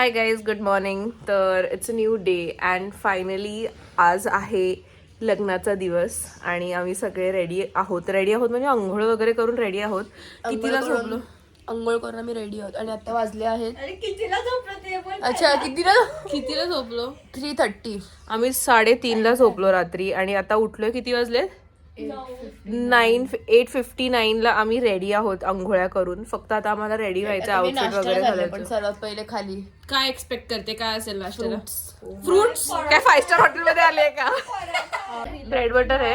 हाय guys, good morning. तर it's a new day and finally आज आहे लग्नाचा दिवस आणि आम्ही सगळे रेडी आहोत म्हणजे आंघोळ वगैरे करून रेडी आहोत. कितीला झोपलो? अंघोळ करून आम्ही रेडी आहोत आणि आता वाजले आहेत. कितीला झोपलो ते पण? अच्छा, कितीला झोपलो? 3:30. आम्ही 3:30ला झोपलो रात्री आणि आता उठलोय. किती वाजले? 8:59ला आम्ही रेडी आहोत आंघोळ्या करून. फक्त आता आम्हाला रेडी व्हायचं, आउटफिट वगैरे घालायचं. पण सर्वात पहिले खाली काय एक्सपेक्ट करते? काय असेल नाश्त्याला? फ्रुट्स? काय 5 स्टार हॉटेल मध्ये आले का? ब्रेड बटर आहे.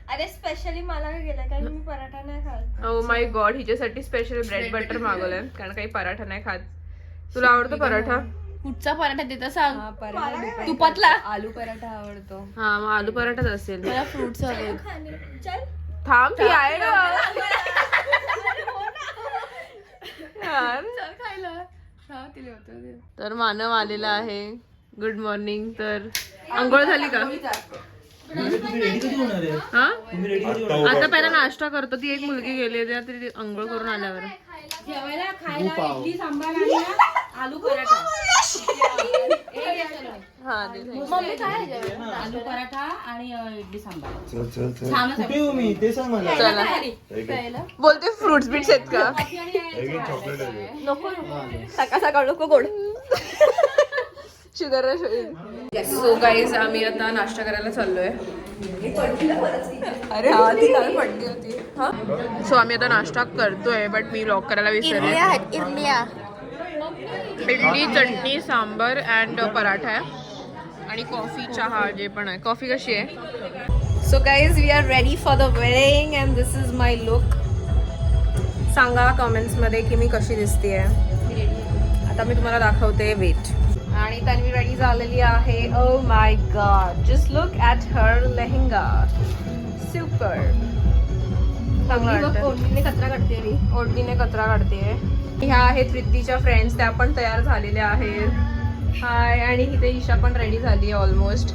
अरे स्पेशली मला काय गेलं कारण मी पराठा नाही खात. ओ माय गॉड, हिच्यासाठी स्पेशल ब्रेड बटर मागवलंय कारण काही पराठा नाही खात. तुला आवडतो पराठा? कुठचा पराठा देता सांग. तुपातला आलू पराठा आवडतो. हा, मग आलू पराठाच असेल. मला फ्रुट्स हवे. चल थांब, ती आहे ना यार. तर मानव आलेला आहे. Good morning. तर आंघोळ झाली का? हा, आता पहिला नाश्ता करतो. ती एक मुलगी गेली तरी आंघोळ करून आल्यावर आलू पराठा. हा, मम्मी काय आलू पराठा आणि इडली सांबार. चला. बोलते फ्रुट्स बीट्स आहेत का? नको सकाळ सकाळ नको गोड. Sugar rush. सो गाईज, आम्ही आता नाश्ता करायला चाललोय. अरे हा, ती काल पडली होती. हा, सो आम्ही आता नाश्ता करतोय बट मी लॉक करायला विसरले. इडली, चटणी, सांबर अँड पराठा आहे आणि कॉफी, चहा जे पण आहे. कॉफी कशी आहे? So guys, we are ready for the wedding and this is my look. सांगा कमेंट्समध्ये की मी कशी दिसते. आता मी तुम्हाला दाखवते. वेट. आणि तन्वी रेडी झालेली आहे. Oh my god, just look at her lehenga. Super. ओढणीने कचरा काढते मी. ओढणीने कचरा काढते. ह्या आहेत प्रीतीच्या फ्रेंड्स, त्या पण तयार झालेल्या आहेत. हाय. आणि इथे ईशा पण रेडी झाली आहे ऑलमोस्ट.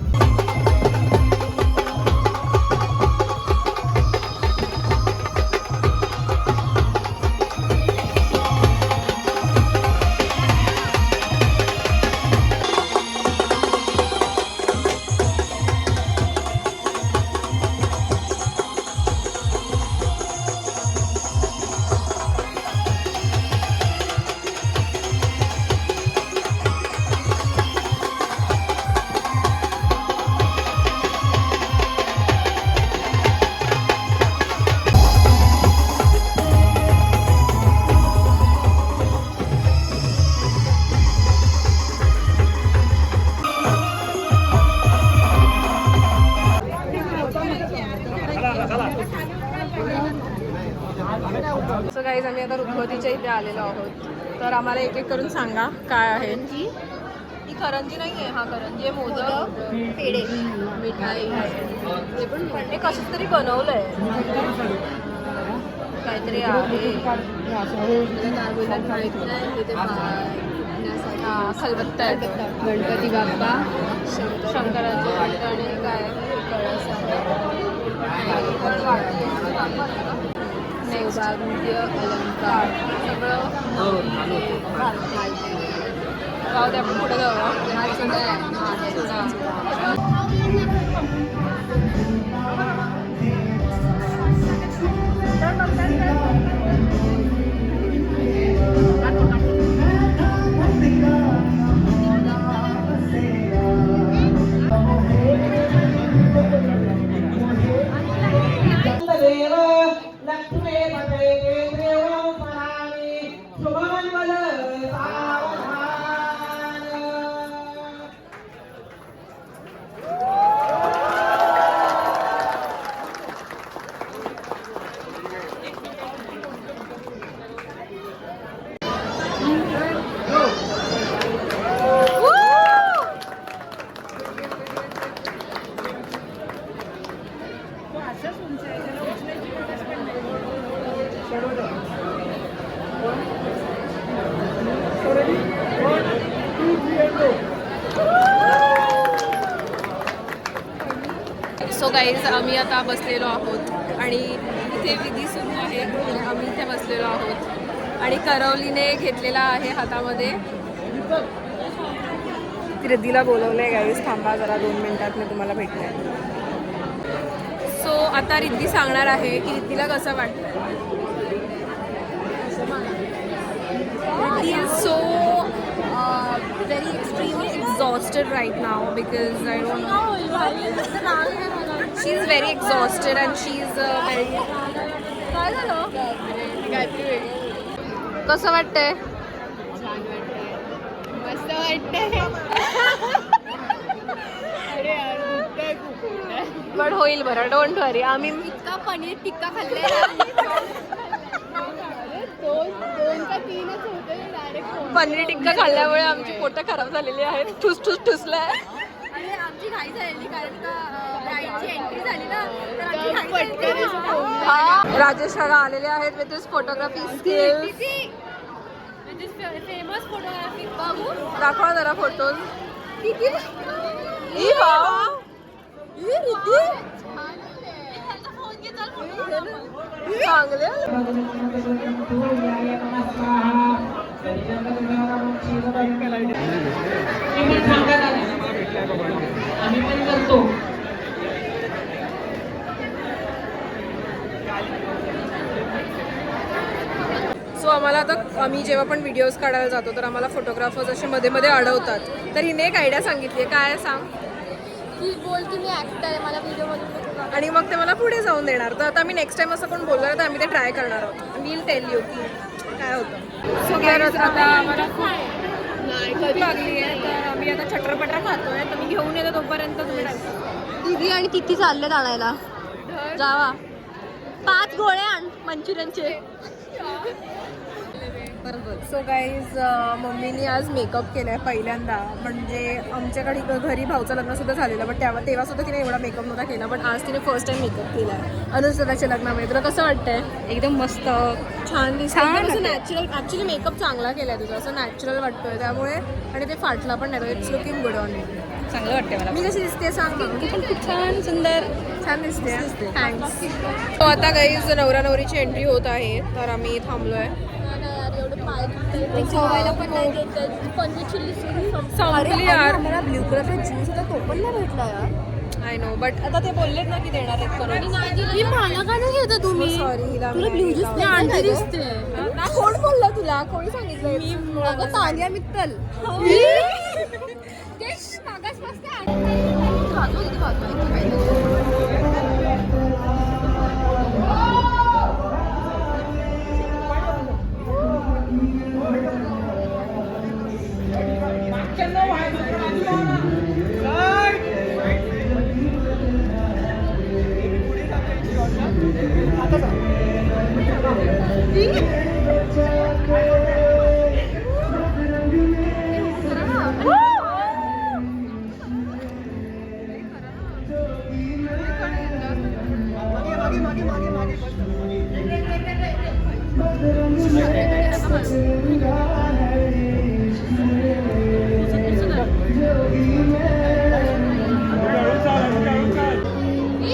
सो गाईज, आम्ही आता रुखवतीच्या इथे आलेलो आहोत. तर आम्हाला एक एक करून सांगा काय आहे. ही करंजी नाही आहे. हा करंजी आहे. मोदक, पेढे, मिठाई. ते पण हे कसं तरी बनवलंय. काहीतरी आहे. खलबत्ता आहे. गणपती बाप्पा, शंकराचे आणि काय सौभाग्य अलंकार सगळं जाऊ दे, आपण पुढे जाऊया. सो गाईज, आम्ही आता बसलेलो आहोत आणि इथे विधी सुरू आहे. आम्ही इथे बसलेलो आहोत आणि करवलीने घेतलेला आहे हातामध्ये रिद्धीला बोलवलंय गाईस, थांबा जरा 2 मिनिटात मी तुम्हाला भेटते. सो आता रिद्धी सांगणार आहे की रिद्धीला कसं वाटतं. Riddhi is so very extremely exhausted right now because I don't know. She is very exhausted and she is very. काय झालं? कसं वाटतंय? मस्त वाटतंय. अरे यार दुखतंय खूप. पण होईल बरं, डोंट वरी. आम्ही इतका पनीर टिक्का खाल्लेला. दोन का 3च होते डायरेक्ट. पनीर टिक्का खाल्ल्यामुळे आमची पोटं खराब झालेली आहेत. ठुस ठुसलाय. आणि आमची घाई झालेली कारण का ब्राईडची एंट्री झाली ना, तर आमची घाई झाली. हा, राजेश काका आलेले आहेत with his photography skills. Famous photography बाबू दाखवा जरा फोटोज. ई वाव, ई रिद्धी चांगले. आम्ही पण करतो. सो आम्हाला आता आम्ही जेव्हा पण व्हिडिओज काढायला जातो तर आम्हाला फोटोग्राफर्स असे मध्ये मध्ये अडवतात. तर हिने एक आयडिया सांगितली आहे. काय सांग? की बोल की मी ऍक्टर आहे, मला व्हिडिओमध्ये आणि मग ते मला पुढे जाऊन देणार. तर आता आम्ही नेक्स्ट टाइम असं कोण बोलणार तर आम्ही ते ट्राय करणार आहोत. वील टेल यू की काय होतं. सो आता आम्हाला भूक लागली आहे तर आम्ही आता चटरपटर खातोय. तर मी घेऊन येतो तोपर्यंत तुम्ही दीदी आणि तिथी चाललेत आणायला. जावा 5 गोळे आण मंचुरियनचे. सो गाईज मम्मीनी आज मेकअप केला आहे पहिल्यांदा. म्हणजे आमच्याकडे घरी भाऊचं लग्नसुद्धा झालेलं बट तेव्हा सुद्धा तिने एवढा मेकअप नव्हता केला. बट आज तिने फर्स्ट टाइम मेकअप केला आहे अनुसदाच्या लग्नामध्ये. तुला कसं वाटतंय? एकदम मस्त छान दिसतं. असं नॅचरल ॲक्च्युली मेकअप चांगला केला आहे तुझा, असं नॅचरल वाटतोय त्यामुळे. आणि ते फाटला पण नाही. It's looking good on you. चांगलं वाटतंय मला. मी कशी दिसते सांग ना. छान सुंदर छान दिसते. थँक्स. तो आता गाईज नवरा नवरीची एंट्री होत आहे तर आम्ही थांबलोय. पण नाही देत. पनीर चिल्ली संपली यार. मला ब्ल्यू कलरचा ज्यूस होता तो पण नाही भेटला यार. आय नो बट आता ते बोललेत ना की देणार आहेत करून. मला का नाही घेता तुम्ही? सॉरी हिला तुला ब्ल्यू ज्यूस नाही दिसते. ना कोण बोललं तुला? कोणी सांगितलं? अगं तानिया मित्तल.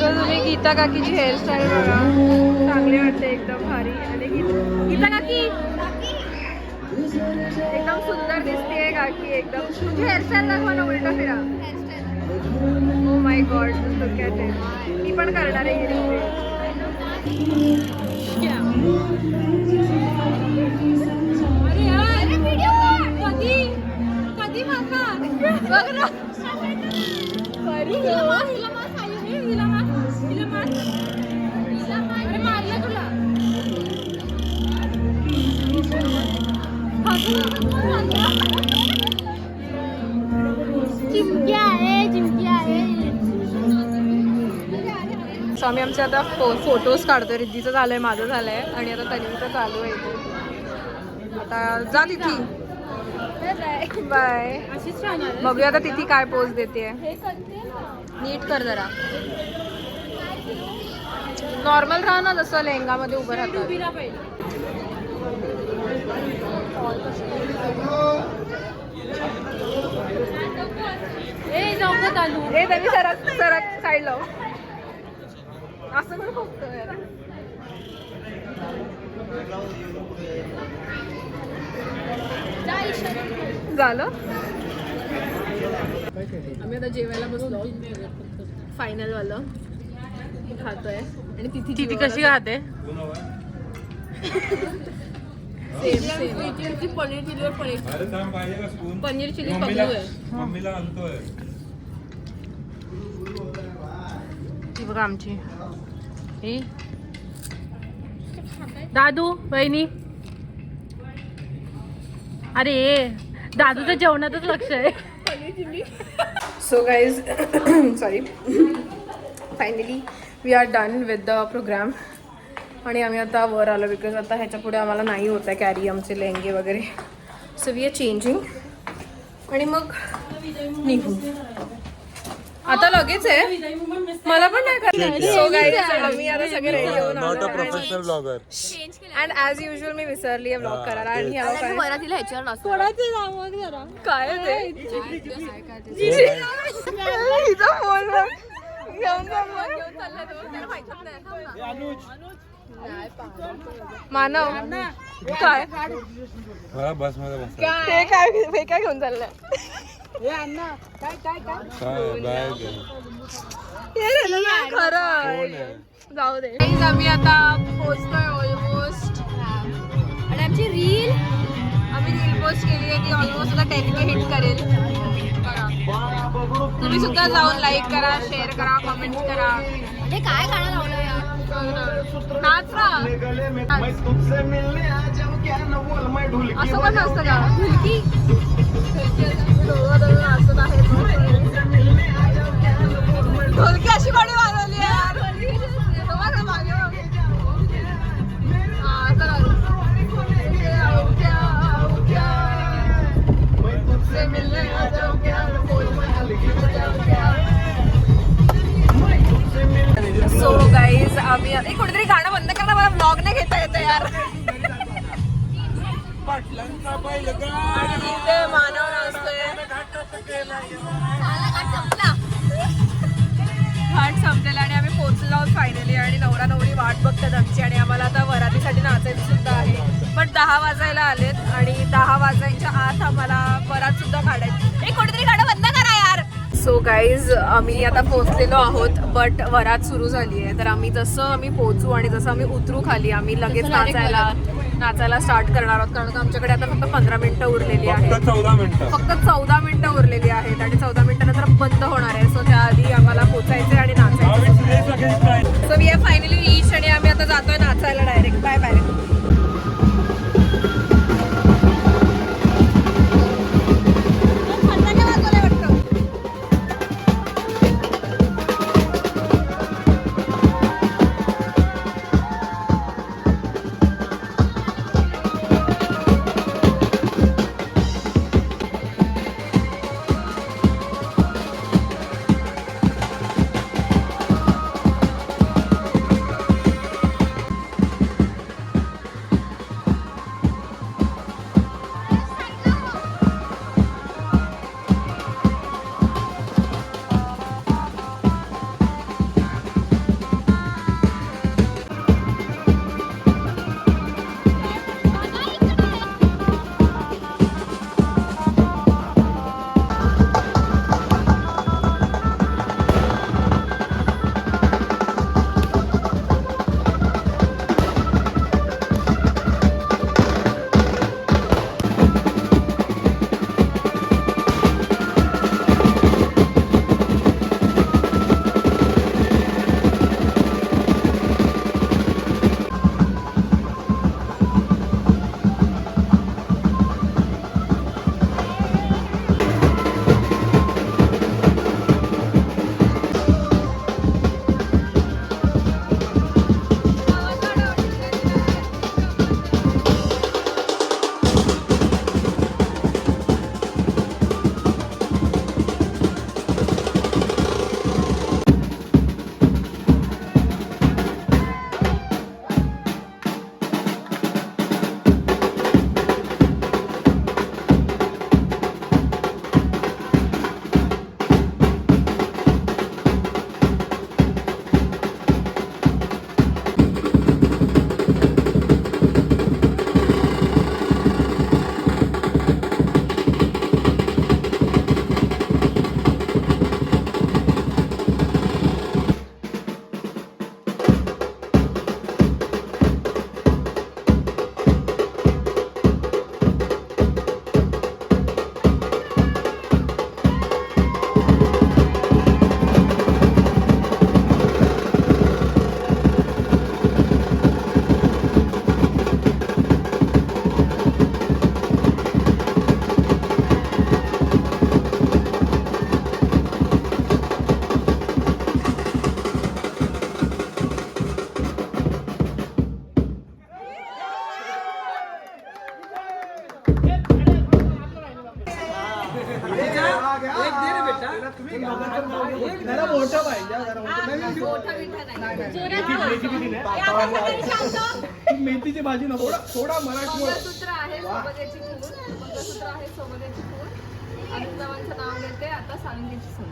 तुम्ही गीता काकीची हेअरस्टाईल बघा, चांगली वाटते एकदम भारी. आणि गीता काकी एकदम सुंदर दिसते काकी एकदम. तुझी हेअरस्टाईल दाखवा ना, उलटा फिरा. Oh my god, look at it. मी पण करणार आहे हेअरस्टाईल. अरे यार कधी कधी माका बघ ना. सो आम्ही आमचे आता फोटोज काढतोय. रिद्धीचं झालंय, माझं झालंय आणि आता तन्वीचं चालू आहे इथे. आता जा तिथी. बाय. बघूया आता तिथी काय पोज देते. नीट कर जरा. नॉर्मल राहा ना, जसं लेहंगामध्ये उभं राहतं. ए तन्वी सरक सरक साईड लाव. असं पण बघतोय. झालं. आम्ही आता जेवायला बसलो. फायनल वालं खातोय आणि तिथे कशी खाते पनीर चिली पनीर चिली पनीर आहे. ती बघा आमची ही दादू बहिणी. अरे दादूच्या जेवणातच लक्ष आहे. So guys sorry finally we are done with the program आणि आम्ही आता वर आलो बिकॉज आता ह्याच्या पुढे आम्हाला नाही होत आहे कॅरी आमचे लेहंगे वगैरे. सो वी आर चेंजिंग आणि मग निघू. आता लगेच आहे मला पण नाही करणार. सो गाईज आम्ही आता सगळे रेडी होऊन आलो अँड ॲज युजल मी विसरली आहे ब्लॉग करायला. आणि तिला ह्याच्यावर नसतो काय मानव काय बस मध्ये ते काय घेऊन चाललंय. खरं जाऊ दे. आम्ही आता पोहोचतोय ऑलमोस्ट आणि आमची रील आम्ही रील पोस्ट केली आहे ती ऑलमोस्ट आता 10K हिट करेल. तुम्ही सुद्धा जाऊन लाईक करा, शेअर करा, कमेंट करा. हे काय गाणं लावलं यार. नाच ना. असं पण असतं का ढुलकी ढोलकी अशी कोणी वाजवली यार. सो गाईज आम्ही आता कोणीतरी गाणं बंद करा मला ब्लॉग नाही घेता येतं यार. आणि इथे मानव नाचतोय. घाट संपलेला आणि आम्ही पोहोचलो आहोत फायनली आणि नवरा नवरी वाट बघतात आमची आणि आम्हाला आता वरातीसाठी नाचायचं सुद्धा आहे. पण 10 वाजायला आलेत आणि 10 वाजायच्या आत आम्हाला वरात सुद्धा काढायची. एक कोणीतरी गाणं बंद करा यार. सो गाईज आम्ही आता पोहोचलेलो आहोत बट वरात सुरू झाली आहे. तर आम्ही पोहोचू आणि जसं आम्ही उतरू खाली आम्ही लगेच नाचायला स्टार्ट करणार आहोत. कारण आमच्याकडे आता फक्त 15 मिनिटं उरलेली आहेत. फक्त 14 मिनिटं उरलेली आहेत आणि 14 मिनिटानंतर बंद होणार आहे. सो त्याआधी आम्हाला पोचायचं आणि नाचायचं. So we are finally reach आणि आम्ही आता जातोय नाचायला डायरेक्ट. Bye bye. मेथीची भाजी नको थोडा मराठी मंगळसूत्र आहे सोबत याची फूल. मंगळसूत्र आहे सोबत याची फूल. अरुणरावांचं नाव घेते आता सारंगीची सून.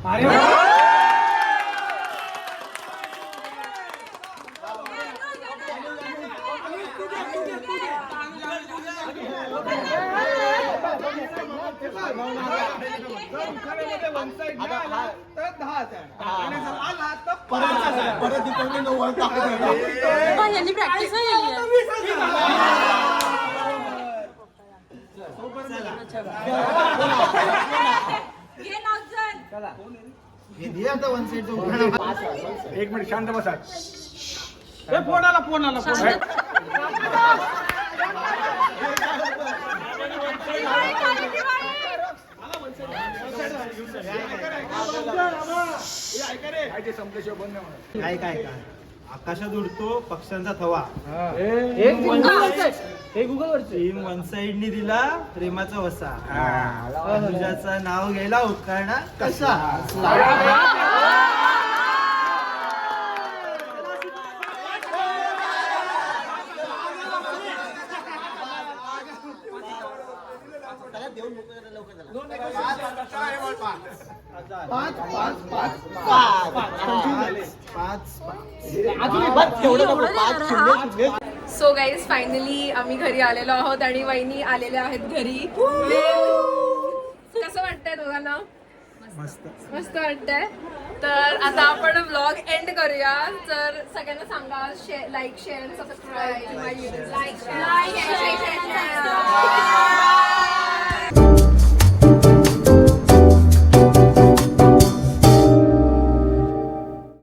परत दीपावली 9 वाजता यांनी प्रॅक्टिस एक मिनिट शांत बसा. फोन आला काय काय काय आकाशात उडतो पक्ष्यांचा थवा टीम वन साइडनी दिला प्रेमाचा वसा अनुजाचं नाव घ्यायला उपकरणा कसा सो गाईज फायनली आम्ही घरी आलेलो आहोत आणि वहिनी आलेल्या आहेत घरी. कसं वाटतंय दोघांना? मस्त वाटतंय. तर आता आपण व्लॉग एंड करूया. तर सगळ्यांना सांगा लाईक शेअर सबस्क्राईब.